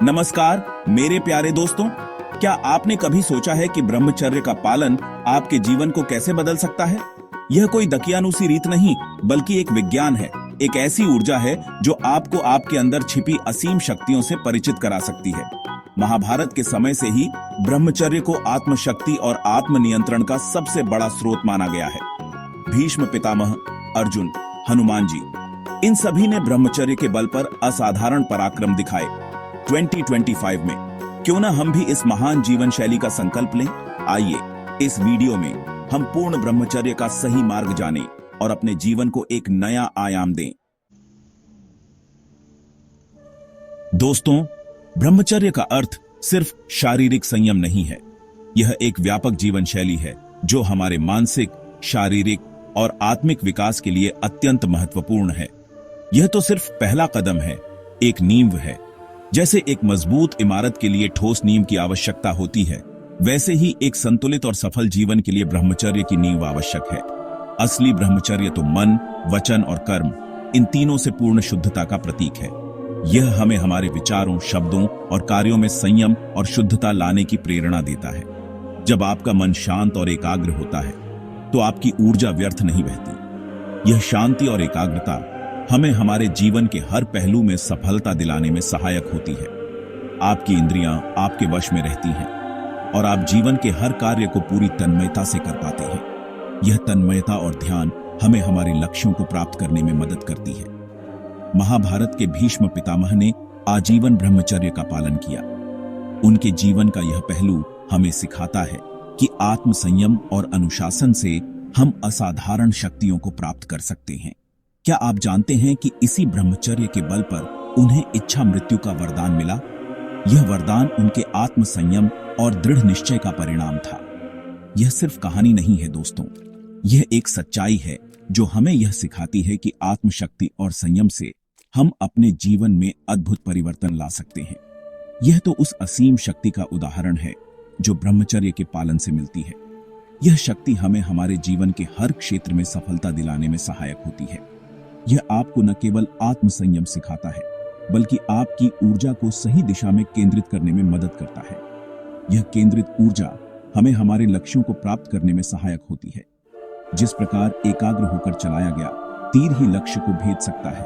नमस्कार मेरे प्यारे दोस्तों, क्या आपने कभी सोचा है कि ब्रह्मचर्य का पालन आपके जीवन को कैसे बदल सकता है? यह कोई दकियानूसी रीत नहीं, बल्कि एक विज्ञान है, एक ऐसी ऊर्जा है जो आपको आपके अंदर छिपी असीम शक्तियों से परिचित करा सकती है। महाभारत के समय से ही ब्रह्मचर्य को आत्मशक्ति और आत्मनियंत्रण का सबसे बड़ा स्रोत माना गया है। भीष्म पितामह, अर्जुन, हनुमान जी, इन सभी ने ब्रह्मचर्य के बल पर असाधारण पराक्रम दिखाए। 2025 में क्यों ना हम भी इस महान जीवन शैली का संकल्प लें। आइए इस वीडियो में हम पूर्ण ब्रह्मचर्य का सही मार्ग जानें और अपने जीवन को एक नया आयाम दें। दोस्तों, ब्रह्मचर्य का अर्थ सिर्फ शारीरिक संयम नहीं है। यह एक व्यापक जीवन शैली है जो हमारे मानसिक, शारीरिक और आत्मिक विकास के लिए अत्यंत महत्वपूर्ण है। यह तो सिर्फ पहला कदम है, एक नींव है। जैसे एक मजबूत इमारत के लिए ठोस नींव की आवश्यकता होती है, वैसे ही एक संतुलित और सफल जीवन के लिए ब्रह्मचर्य की नींव आवश्यक है। असली ब्रह्मचर्य तो मन, वचन और कर्म, इन तीनों से पूर्ण शुद्धता का प्रतीक है। यह हमें हमारे विचारों, शब्दों और कार्यों में संयम और शुद्धता लाने की प्रेरणा देता है। जब आपका मन शांत और एकाग्र होता है तो आपकी ऊर्जा व्यर्थ नहीं बहती। यह शांति और एकाग्रता हमें हमारे जीवन के हर पहलू में सफलता दिलाने में सहायक होती है। आपकी इंद्रियां आपके वश में रहती हैं और आप जीवन के हर कार्य को पूरी तन्मयता से कर पाते हैं। यह तन्मयता और ध्यान हमें हमारे लक्ष्यों को प्राप्त करने में मदद करती है। महाभारत के भीष्म पितामह ने आजीवन ब्रह्मचर्य का पालन किया। उनके जीवन का यह पहलू हमें सिखाता है कि आत्म संयम और अनुशासन से हम असाधारण शक्तियों को प्राप्त कर सकते हैं। क्या आप जानते हैं कि इसी ब्रह्मचर्य के बल पर उन्हें इच्छा मृत्यु का वरदान मिला? यह वरदान उनके आत्म संयम और दृढ़ निश्चय का परिणाम था। यह सिर्फ कहानी नहीं है दोस्तों, यह एक सच्चाई है जो हमें यह सिखाती है कि आत्मशक्ति और संयम से हम अपने जीवन में अद्भुत परिवर्तन ला सकते हैं। यह तो उस असीम शक्ति का उदाहरण है जो ब्रह्मचर्य के पालन से मिलती है। यह शक्ति हमें हमारे जीवन के हर क्षेत्र में सफलता दिलाने में सहायक होती है। यह आपको न केवल आत्म संयम सिखाता है, बल्कि आपकी ऊर्जा को सही दिशा में केंद्रित करने में मदद करता है। यह केंद्रित ऊर्जा हमें हमारे लक्ष्यों को प्राप्त करने में सहायक होती है। जिस प्रकार एकाग्र होकर चलाया गया तीर ही लक्ष्य को भेद सकता है,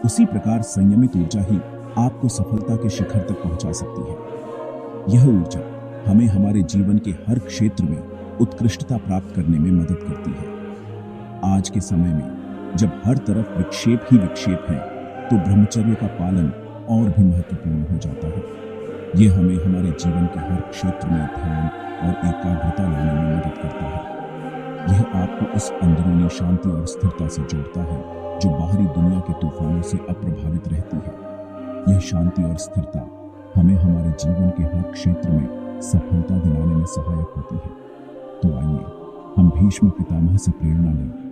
उसी प्रकार संयमित ऊर्जा ही आपको सफलता के शिखर तक पहुंचा सकती है। यह ऊर्जा हमें हमारे जीवन के हर क्षेत्र में उत्कृष्टता प्राप्त करने में मदद करती है। आज के समय में जब हर तरफ विक्षेप ही विक्षेप है, तो ब्रह्मचर्य का पालन और भी महत्वपूर्ण हो जाता है। यह हमें हमारे जीवन के हर क्षेत्र में ध्यान और एकाग्रता लाने में मदद करता है। यह आपको उस अंदरूनी शांति और स्थिरता से जोड़ता है जो बाहरी दुनिया के तूफानों से अप्रभावित रहती है। यह शांति और स्थिरता हमें हमारे जीवन के हर क्षेत्र में सफलता दिलाने में सहायक होती है। तो आइए हम भीष्म पितामह से प्रेरणा लें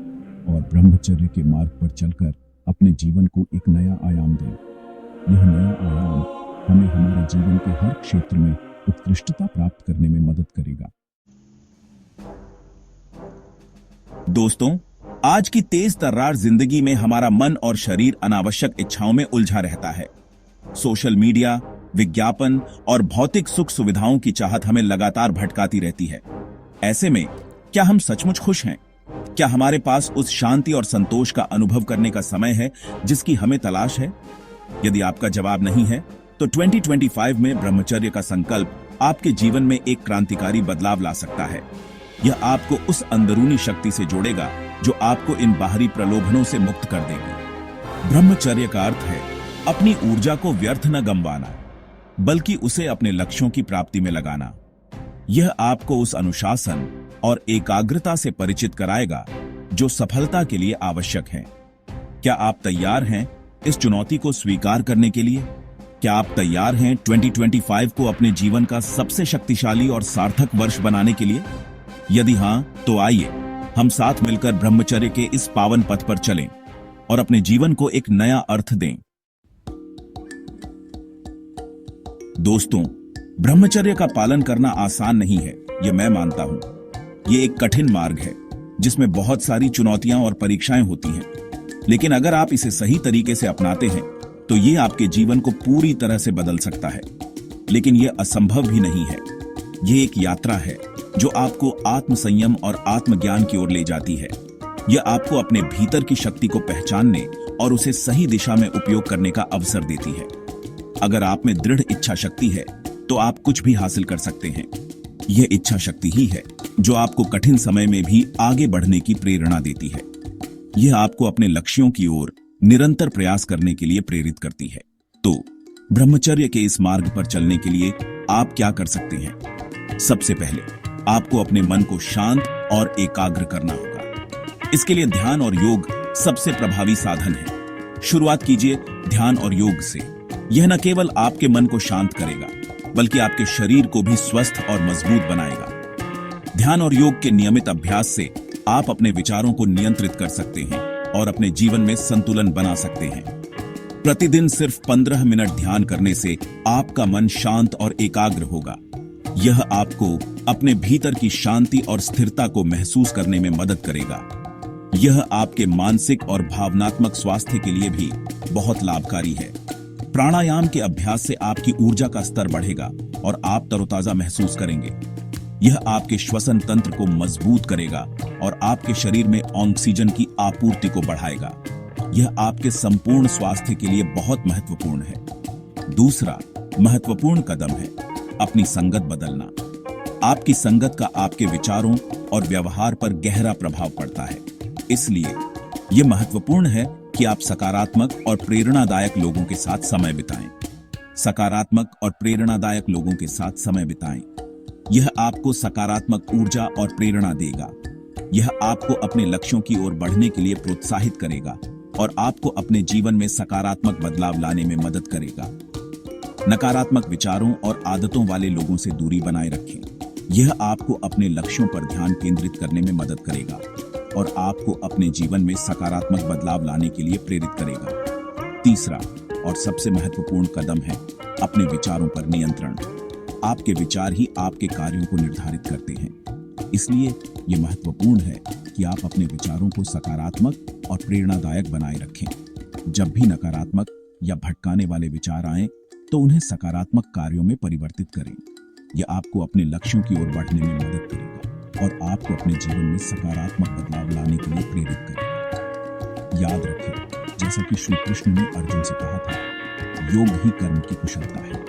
और ब्रह्मचर्य के मार्ग पर चलकर अपने जीवन को एक नया आयाम दें। यह नया आयाम हमें हमारे जीवन के हर क्षेत्र में उत्कृष्टता प्राप्त करने में मदद करेगा। दोस्तों, आज की तेज तर्रार जिंदगी में हमारा मन और शरीर अनावश्यक इच्छाओं में उलझा रहता है। सोशल मीडिया, विज्ञापन और भौतिक सुख सुविधाओं की चाहत हमें लगातार भटकाती रहती है। ऐसे में क्या हम सचमुच खुश हैं? क्या हमारे पास उस शांति और संतोष का अनुभव करने का समय है जिसकी हमें तलाश है? यदि आपका जवाब नहीं है, तो 2025 में ब्रह्मचर्य का संकल्प आपके जीवन में एक क्रांतिकारी बदलाव ला सकता है। यह आपको उस अंदरूनी शक्ति से जोड़ेगा जो आपको इन बाहरी प्रलोभनों से मुक्त कर देगी। ब्रह्मचर्य का अर्थ है अपनी ऊर्जा को व्यर्थ न गंवाना, बल्कि उसे अपने लक्ष्यों की प्राप्ति में लगाना। यह आपको उस अनुशासन और एकाग्रता से परिचित कराएगा जो सफलता के लिए आवश्यक है। क्या आप तैयार हैं इस चुनौती को स्वीकार करने के लिए? क्या आप तैयार हैं 2025 को अपने जीवन का सबसे शक्तिशाली और सार्थक वर्ष बनाने के लिए? यदि हां, तो आइए हम साथ मिलकर ब्रह्मचर्य के इस पावन पथ पर चलें और अपने जीवन को एक नया अर्थ दें। दोस्तों, ब्रह्मचर्य का पालन करना आसान नहीं है, यह मैं मानता हूं। ये एक कठिन मार्ग है जिसमें बहुत सारी चुनौतियां और परीक्षाएं होती हैं। लेकिन अगर आप इसे सही तरीके से अपनाते हैं तो ये आपके जीवन को पूरी तरह से बदल सकता है। लेकिन यह असंभव भी नहीं है। यह एक यात्रा है जो आपको आत्म संयम और आत्मज्ञान की ओर ले जाती है। यह आपको अपने भीतर की शक्ति को पहचानने और उसे सही दिशा में उपयोग करने का अवसर देती है। अगर आप में दृढ़ इच्छा शक्ति है तो आप कुछ भी हासिल कर सकते हैं। यह इच्छा शक्ति ही है जो आपको कठिन समय में भी आगे बढ़ने की प्रेरणा देती है। यह आपको अपने लक्ष्यों की ओर निरंतर प्रयास करने के लिए प्रेरित करती है। तो ब्रह्मचर्य के इस मार्ग पर चलने के लिए आप क्या कर सकते हैं? सबसे पहले आपको अपने मन को शांत और एकाग्र करना होगा। इसके लिए ध्यान और योग सबसे प्रभावी साधन है। शुरुआत कीजिए ध्यान और योग से। यह न केवल आपके मन को शांत करेगा, बल्कि आपके शरीर को भी स्वस्थ और मजबूत बनाएगा। ध्यान और योग के नियमित अभ्यास से आप अपने विचारों को नियंत्रित कर सकते हैं और अपने जीवन में संतुलन बना सकते हैं। प्रतिदिन सिर्फ 15 मिनट ध्यान करने से आपका मन शांत और एकाग्र होगा। यह आपको अपने भीतर की शांति और स्थिरता को महसूस करने में मदद करेगा। यह आपके मानसिक और भावनात्मक स्वास्थ्य के लिए भी बहुत लाभकारी है। प्राणायाम के अभ्यास से आपकी ऊर्जा का स्तर बढ़ेगा और आप तरोताजा महसूस करेंगे। यह आपके श्वसन तंत्र को मजबूत करेगा और आपके शरीर में ऑक्सीजन की आपूर्ति को बढ़ाएगा। यह आपके संपूर्ण स्वास्थ्य के लिए बहुत महत्वपूर्ण है। दूसरा महत्वपूर्ण कदम है अपनी संगत बदलना। आपकी संगत का आपके विचारों और व्यवहार पर गहरा प्रभाव पड़ता है। इसलिए यह महत्वपूर्ण है कि आप सकारात्मक और प्रेरणादायक लोगों के साथ समय बिताएं। सकारात्मक और प्रेरणादायक लोगों के साथ समय बिताएं। यह आपको सकारात्मक ऊर्जा और प्रेरणा देगा। यह आपको अपने लक्ष्यों की ओर बढ़ने के लिए प्रोत्साहित करेगा और आपको अपने जीवन में सकारात्मक बदलाव लाने में मदद करेगा। नकारात्मक विचारों और आदतों वाले लोगों से दूरी बनाए रखें। यह आपको अपने लक्ष्यों पर ध्यान केंद्रित करने में मदद करेगा और आपको अपने जीवन में सकारात्मक बदलाव लाने के लिए प्रेरित करेगा। तीसरा और सबसे महत्वपूर्ण कदम है अपने विचारों पर नियंत्रण। आपके विचार ही आपके कार्यों को निर्धारित करते हैं। इसलिए यह महत्वपूर्ण है कि आप अपने विचारों को सकारात्मक और प्रेरणादायक बनाए रखें। जब भी नकारात्मक या भटकाने वाले विचार आएं, तो उन्हें सकारात्मक कार्यों में परिवर्तित करें। यह आपको अपने लक्ष्यों की ओर बढ़ने में मदद करेगा और आपको अपने जीवन में सकारात्मक बदलाव लाने के लिए प्रेरित करेगा। याद रखें, जैसा कि श्री कृष्ण ने अर्जुन से कहा था, योग ही कर्म की कुशलता है।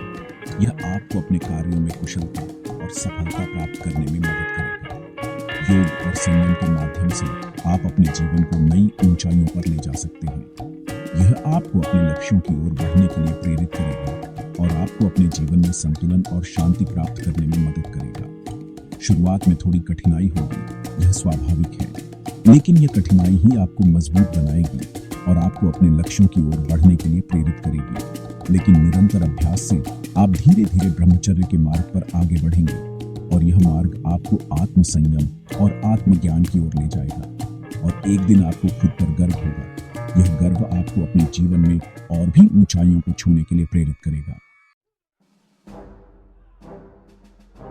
यह आपको अपने कार्यों में कुशलता और सफलता प्राप्त करने में मदद करेगा। योग और संयम के माध्यम से आप अपने जीवन को नई ऊंचाइयों पर ले जा सकते हैं। यह आपको अपने लक्ष्यों की ओर बढ़ने के लिए प्रेरित करेगा और आपको अपने जीवन में संतुलन और शांति प्राप्त करने में मदद करेगा। शुरुआत में थोड़ी कठिनाई होगी, यह स्वाभाविक है, लेकिन यह कठिनाई ही आपको मजबूत बनाएगी और आपको अपने लक्ष्यों की ओर बढ़ने के लिए प्रेरित करेगी। लेकिन निरंतर अभ्यास से आप धीरे धीरे ब्रह्मचर्य के मार्ग पर आगे बढ़ेंगे और यह मार्ग आपको आत्म संयम और आत्मज्ञान की ओर ले जाएगा और एक दिन आपको खुद पर गर्व होगा। यह गर्व आपको अपने जीवन में और भी ऊंचाइयों को छूने के लिए प्रेरित करेगा।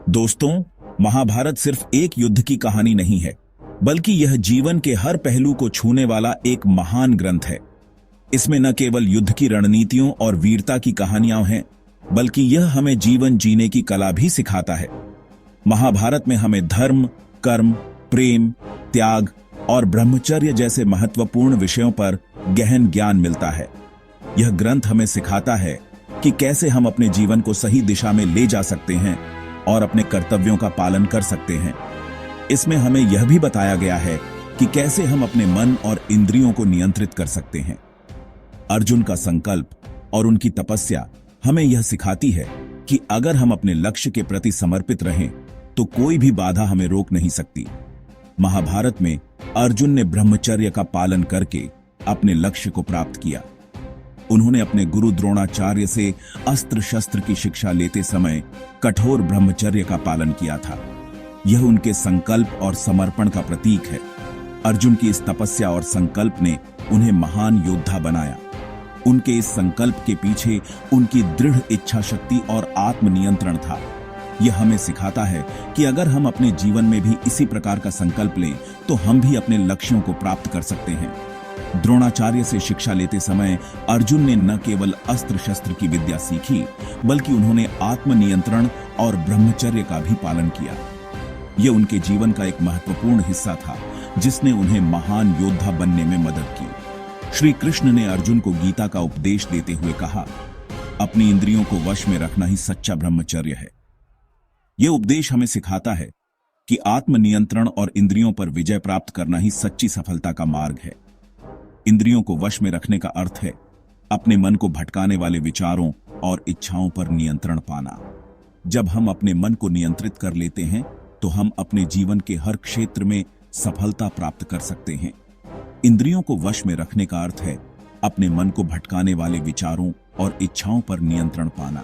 दोस्तों, महाभारत सिर्फ एक युद्ध की कहानी नहीं है, बल्कि यह जीवन के हर पहलू को छूने वाला एक महान ग्रंथ है। इसमें न केवल युद्ध की रणनीतियों और वीरता की कहानियां हैं, बल्कि यह हमें जीवन जीने की कला भी सिखाता है। महाभारत में हमें धर्म, कर्म, प्रेम, त्याग और ब्रह्मचर्य जैसे महत्वपूर्ण विषयों पर गहन ज्ञान मिलता है। यह ग्रंथ हमें सिखाता है कि कैसे हम अपने जीवन को सही दिशा में ले जा सकते हैं और अपने कर्तव्यों का पालन कर सकते हैं। इसमें हमें यह भी बताया गया है कि कैसे हम अपने मन और इंद्रियों को नियंत्रित कर सकते हैं। अर्जुन का संकल्प और उनकी तपस्या हमें यह सिखाती है कि अगर हम अपने लक्ष्य के प्रति समर्पित रहें, तो कोई भी बाधा हमें रोक नहीं सकती। महाभारत में अर्जुन ने ब्रह्मचर्य का पालन करके अपने लक्ष्य को प्राप्त किया। उन्होंने अपने गुरु द्रोणाचार्य से अस्त्र शस्त्र की शिक्षा लेते समय कठोर ब्रह्मचर्य का पालन किया था। यह उनके संकल्प और समर्पण का प्रतीक है। अर्जुन की इस तपस्या और संकल्प ने उन्हें महान योद्धा बनाया। उनके इस संकल्प के पीछे उनकी दृढ़ इच्छा शक्ति और आत्मनियंत्रण था। यह हमें सिखाता है कि अगर हम अपने जीवन में भी इसी प्रकार का संकल्प लें, तो हम भी अपने लक्ष्यों को प्राप्त कर सकते हैं। द्रोणाचार्य से शिक्षा लेते समय अर्जुन ने न केवल अस्त्र शस्त्र की विद्या सीखी, बल्कि उन्होंने आत्मनियंत्रण और ब्रह्मचर्य का भी पालन किया। यह उनके जीवन का एक महत्वपूर्ण हिस्सा था, जिसने उन्हें महान योद्धा बनने में मदद की। श्री कृष्ण ने अर्जुन को गीता का उपदेश देते हुए कहा, अपनी इंद्रियों को वश में रखना ही सच्चा ब्रह्मचर्य है। यह उपदेश हमें सिखाता है कि आत्मनियंत्रण और इंद्रियों पर विजय प्राप्त करना ही सच्ची सफलता का मार्ग है। इंद्रियों को वश में रखने का अर्थ है अपने मन को भटकाने वाले विचारों और इच्छाओं पर नियंत्रण पाना। जब हम अपने मन को नियंत्रित कर लेते हैं तो हम अपने जीवन के हर क्षेत्र में सफलता प्राप्त कर सकते हैं। इंद्रियों को वश में रखने का अर्थ है अपने मन को भटकाने वाले विचारों और इच्छाओं पर नियंत्रण पाना।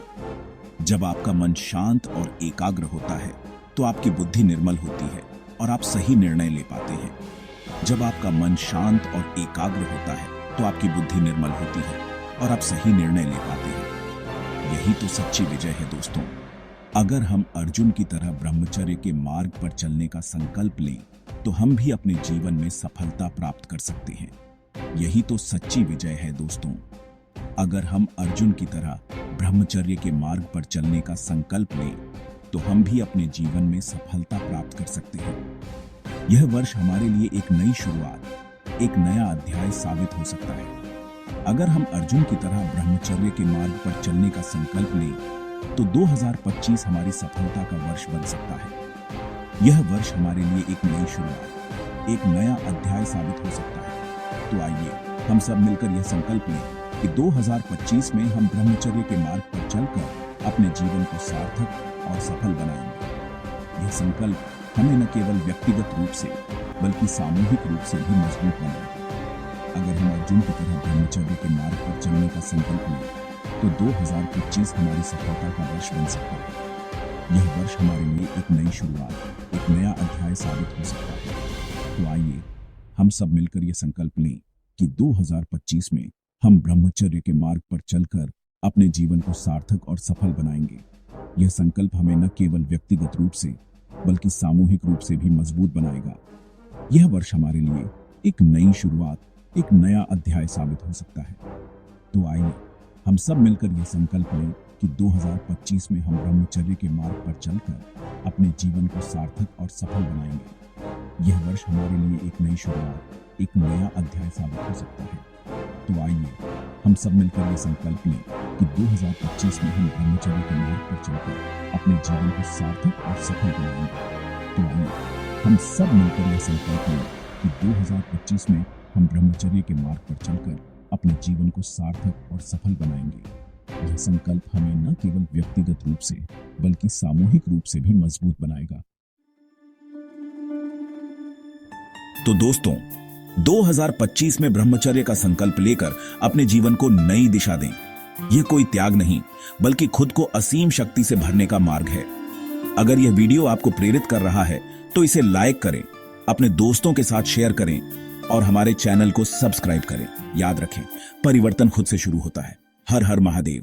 जब आपका मन शांत और एकाग्र होता है तो आपकी बुद्धि निर्मल होती है और आप सही निर्णय ले पाते हैं। जब आपका मन शांत और एकाग्र होता है तो आपकी बुद्धि निर्मल होती है और आप सही निर्णय ले पाते हैं। यही तो सच्ची विजय है दोस्तों। अगर हम अर्जुन की तरह ब्रह्मचर्य के मार्ग पर चलने का संकल्प लें तो हम भी अपने जीवन में सफलता प्राप्त कर सकते हैं। यही तो सच्ची विजय है दोस्तों। अगर हम अर्जुन की तरह ब्रह्मचर्य के मार्ग पर चलने का संकल्प लें तो हम भी अपने जीवन में सफलता प्राप्त कर सकते हैं। यह वर्ष हमारे लिए एक नई शुरुआत, एक नया अध्याय साबित हो सकता है। अगर हम अर्जुन की तरह ब्रह्मचर्य के मार्ग पर चलने का संकल्प लें तो 2025 हमारी सफलता का वर्ष बन सकता है। यह वर्ष हमारे लिए एक नई शुरुआत, एक नया अध्याय साबित हो सकता है। तो आइए हम सब मिलकर यह संकल्प लें कि 2025 में हम ब्रह्मचर्य के मार्ग पर चलकर अपने जीवन को सार्थक और सफल बनाएंगे। यह संकल्प हमें न केवल व्यक्तिगत रूप से बल्कि सामूहिक रूप से भी मजबूत बनाएगा। अगर हम अर्जुन की तरह ब्रह्मचर्य के मार्ग पर चलने का संकल्प लें तो 2025 हमारी सफलता का वर्ष बन सकता है। यह वर्ष हमारे लिए एक नई शुरुआत, एक नया अध्याय साबित हो सकता है। तो आइए हम सब मिलकर यह संकल्प लें कि 2025 में हम ब्रह्मचर्य के मार्ग पर चलकर अपने जीवन को सार्थक और सफल बनाएंगे। यह संकल्प हमें न केवल व्यक्तिगत रूप से बल्कि सामूहिक रूप से भी मजबूत बनाएगा। यह वर्ष हमारे लिए एक नई शुरुआत, एक नया अध्याय साबित हो सकता है। तो आइए हम सब मिलकर यह संकल्प लें कि 2025 में हम ब्रह्मचर्य के मार्ग पर चलकर अपने जीवन को सार्थक और सफल बनाएंगे। यह वर्ष हमारे लिए एक नई शुरुआत, एक नया अध्याय साबित हो सकता है। तो आइए हम सब मिलकर यह संकल्प लें कि 2025 में हम ब्रह्मचर्य के मार्ग पर चलकर अपने जीवन को सार्थक और सफल बनाएंगे। तो आइए हम सब मिलकर यह संकल्प लें कि 2025 में हम ब्रह्मचर्य के मार्ग पर चलकर अपने जीवन को सार्थक और सफल बनाएंगे। यह संकल्प हमें न केवल व्यक्तिगत रूप से बल्कि सामूहिक रूप से भी मजबूत बनाएगा। तो दोस्तों, 2025 में ब्रह्मचर्य का संकल्प लेकर अपने जीवन को नई दिशा दें। यह कोई त्याग नहीं, बल्कि खुद को असीम शक्ति से भरने का मार्ग है। अगर यह वीडियो आपको प्रेरित कर रहा है तो इसे लाइक करें, अपने दोस्तों के साथ शेयर करें और हमारे चैनल को सब्सक्राइब करें। याद रखें, परिवर्तन खुद से शुरू होता है। हर हर महादेव।